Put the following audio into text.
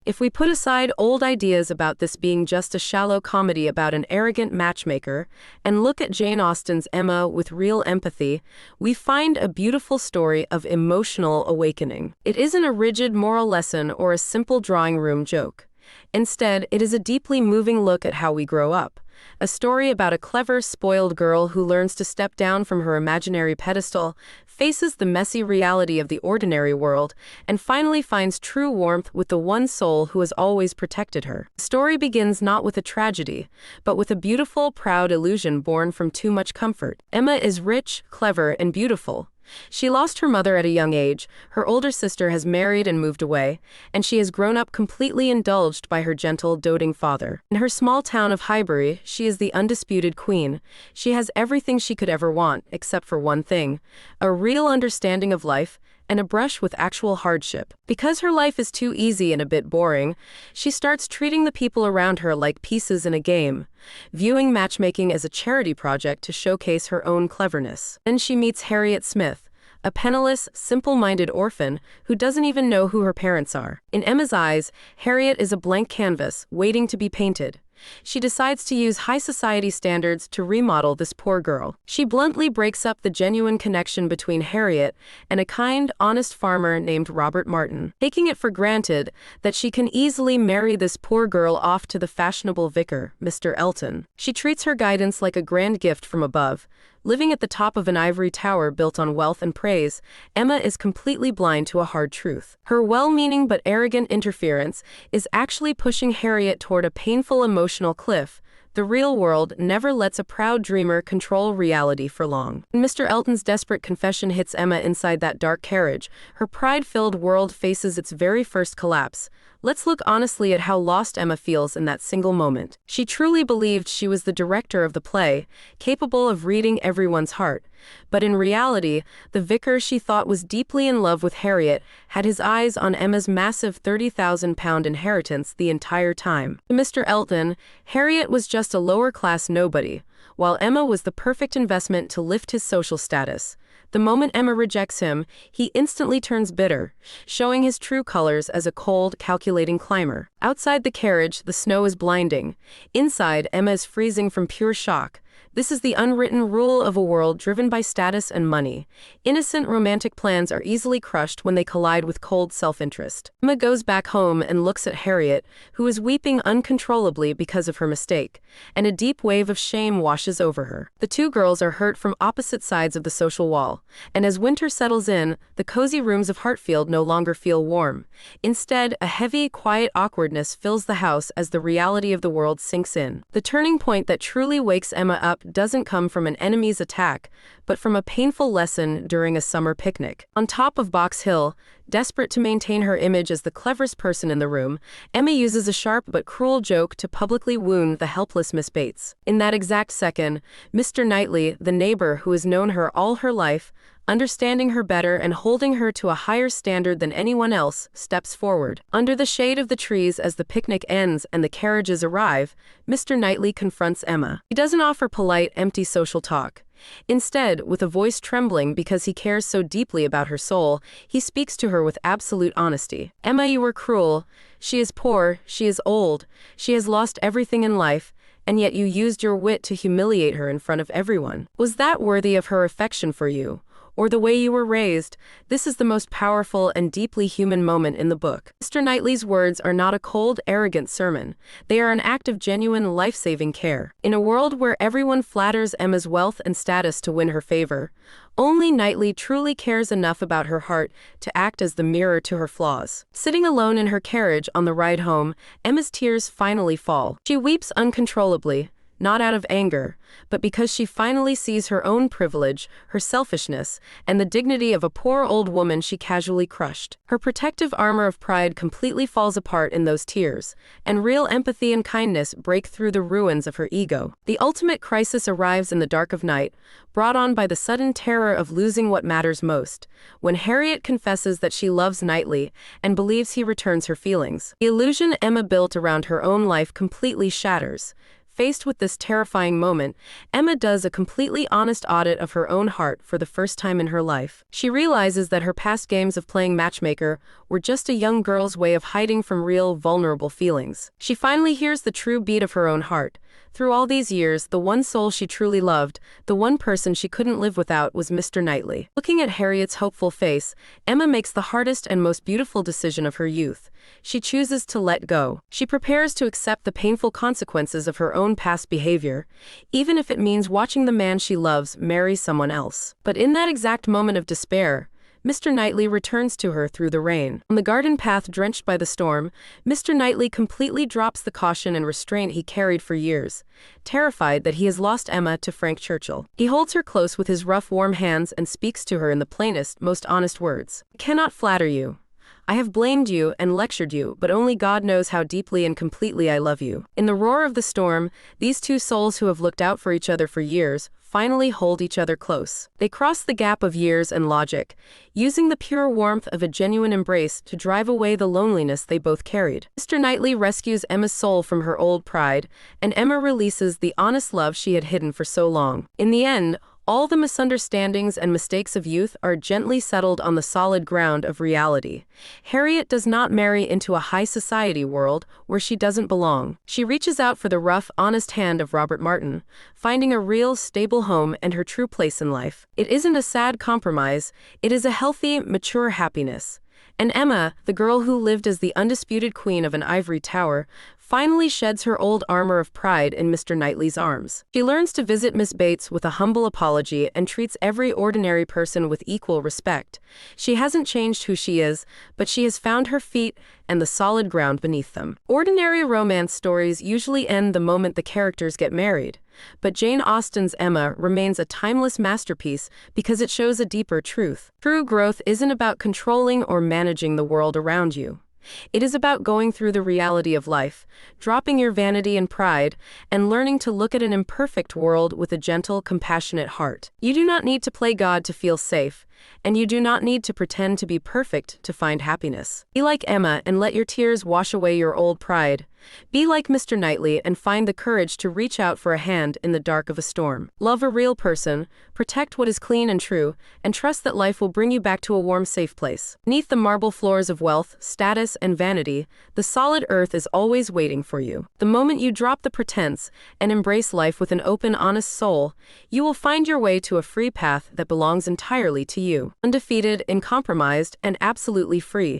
If we put aside old ideas about this being just a shallow comedy about an arrogant matchmaker and look at Jane Austen's Emma with real empathy, we find a beautiful story of emotional awakening. It isn't a rigid moral lesson or a simple drawing room joke. Instead, it is a deeply moving look at how we grow up. A story about a clever, spoiled girl who learns to step down from her imaginary pedestal, faces the messy reality of the ordinary world, and finally finds true warmth with the one soul who has always protected her. The story begins not with a tragedy, but with a beautiful, proud illusion born from too much comfort. Emma is rich, clever, and beautiful. She lost her mother at a young age, her older sister has married and moved away, and she has grown up completely indulged by her gentle, doting father. In her small town of Highbury, she is the undisputed queen. She has everything she could ever want, except for one thing: a real understanding of life and a brush with actual hardship. Because her life is too easy and a bit boring, she starts treating the people around her like pieces in a game, viewing matchmaking as a charity project to showcase her own cleverness. Then she meets Harriet Smith, a penniless, simple-minded orphan who doesn't even know who her parents are. In Emma's eyes, Harriet is a blank canvas waiting to be painted. She decides to use high society standards to remodel this poor girl. She bluntly breaks up the genuine connection between Harriet and a kind, honest farmer named Robert Martin, taking it for granted that she can easily marry this poor girl off to the fashionable vicar, Mr. Elton. She treats her guidance like a grand gift from above. Living at the top of an ivory tower built on wealth and praise, Emma is completely blind to a hard truth. Her well-meaning but arrogant interference is actually pushing Harriet toward a painful emotional cliff. The real world never lets a proud dreamer control reality for long. When Mr. Elton's desperate confession hits Emma inside that dark carriage, her pride-filled world faces its very first collapse. Let's look honestly at how lost Emma feels in that single moment. She truly believed she was the director of the play, capable of reading everyone's heart. But in reality, the vicar she thought was deeply in love with Harriet had his eyes on Emma's massive £30,000 inheritance the entire time. To Mr. Elton, Harriet was just a lower-class nobody, while Emma was the perfect investment to lift his social status. The moment Emma rejects him, he instantly turns bitter, showing his true colors as a cold, calculating climber. Outside the carriage, the snow is blinding. Inside, Emma is freezing from pure shock. This is the unwritten rule of a world driven by status and money. Innocent romantic plans are easily crushed when they collide with cold self-interest. Emma goes back home and looks at Harriet, who is weeping uncontrollably because of her mistake, and a deep wave of shame washes over her. The two girls are hurt from opposite sides of the social wall, and as winter settles in, the cozy rooms of Hartfield no longer feel warm. Instead, a heavy, quiet awkwardness fills the house as the reality of the world sinks in. The turning point that truly wakes Emma up doesn't come from an enemy's attack, but from a painful lesson during a summer picnic. On top of Box Hill, desperate to maintain her image as the cleverest person in the room, Emma uses a sharp but cruel joke to publicly wound the helpless Miss Bates. In that exact second, Mr. Knightley, the neighbor who has known her all her life, understanding her better and holding her to a higher standard than anyone else, steps forward. Under the shade of the trees as the picnic ends and the carriages arrive, Mr. Knightley confronts Emma. He doesn't offer polite, empty social talk. Instead, with a voice trembling because he cares so deeply about her soul, he speaks to her with absolute honesty. Emma, you were cruel. She is poor, she is old, she has lost everything in life, and yet you used your wit to humiliate her in front of everyone. Was that worthy of her affection for you? Or the way you were raised? This is the most powerful and deeply human moment in the book. Mr. Knightley's words are not a cold, arrogant sermon. They are an act of genuine, life-saving care. In a world where everyone flatters Emma's wealth and status to win her favor, only Knightley truly cares enough about her heart to act as the mirror to her flaws. Sitting alone in her carriage on the ride home, Emma's tears finally fall. She weeps uncontrollably, not out of anger, but because she finally sees her own privilege, her selfishness, and the dignity of a poor old woman she casually crushed. Her protective armor of pride completely falls apart in those tears, and real empathy and kindness break through the ruins of her ego. The ultimate crisis arrives in the dark of night, brought on by the sudden terror of losing what matters most, when Harriet confesses that she loves Knightley and believes he returns her feelings. The illusion Emma built around her own life completely shatters. Faced with this terrifying moment, Emma does a completely honest audit of her own heart for the first time in her life. She realizes that her past games of playing matchmaker were just a young girl's way of hiding from real, vulnerable feelings. She finally hears the true beat of her own heart. Through all these years, the one soul she truly loved, the one person she couldn't live without, was Mr. Knightley. Looking at Harriet's hopeful face, Emma makes the hardest and most beautiful decision of her youth. She chooses to let go. She prepares to accept the painful consequences of her own past behavior, even if it means watching the man she loves marry someone else. But in that exact moment of despair, Mr. Knightley returns to her through the rain. On the garden path drenched by the storm, Mr. Knightley completely drops the caution and restraint he carried for years, terrified that he has lost Emma to Frank Churchill. He holds her close with his rough, warm hands and speaks to her in the plainest, most honest words. "I cannot flatter you. I have blamed you and lectured you, but only God knows how deeply and completely I love you." In the roar of the storm, these two souls who have looked out for each other for years finally hold each other close. They cross the gap of years and logic, using the pure warmth of a genuine embrace to drive away the loneliness they both carried. Mr. Knightley rescues Emma's soul from her old pride, and Emma releases the honest love she had hidden for so long. In the end, all the misunderstandings and mistakes of youth are gently settled on the solid ground of reality. Harriet does not marry into a high society world where she doesn't belong. She reaches out for the rough, honest hand of Robert Martin, finding a real, stable home and her true place in life. It isn't a sad compromise, it is a healthy, mature happiness. And Emma, the girl who lived as the undisputed queen of an ivory tower, finally sheds her old armor of pride in Mr. Knightley's arms. She learns to visit Miss Bates with a humble apology and treats every ordinary person with equal respect. She hasn't changed who she is, but she has found her feet and the solid ground beneath them. Ordinary romance stories usually end the moment the characters get married, but Jane Austen's Emma remains a timeless masterpiece because it shows a deeper truth. True growth isn't about controlling or managing the world around you. It is about going through the reality of life, dropping your vanity and pride, and learning to look at an imperfect world with a gentle, compassionate heart. You do not need to play God to feel safe, and you do not need to pretend to be perfect to find happiness. Be like Emma and let your tears wash away your old pride. Be like Mr. Knightley and find the courage to reach out for a hand in the dark of a storm. Love a real person, protect what is clean and true, and trust that life will bring you back to a warm, safe place. Beneath the marble floors of wealth, status, and vanity, the solid earth is always waiting for you. The moment you drop the pretense and embrace life with an open, honest soul, you will find your way to a free path that belongs entirely to you. Undefeated, uncompromised, and absolutely free.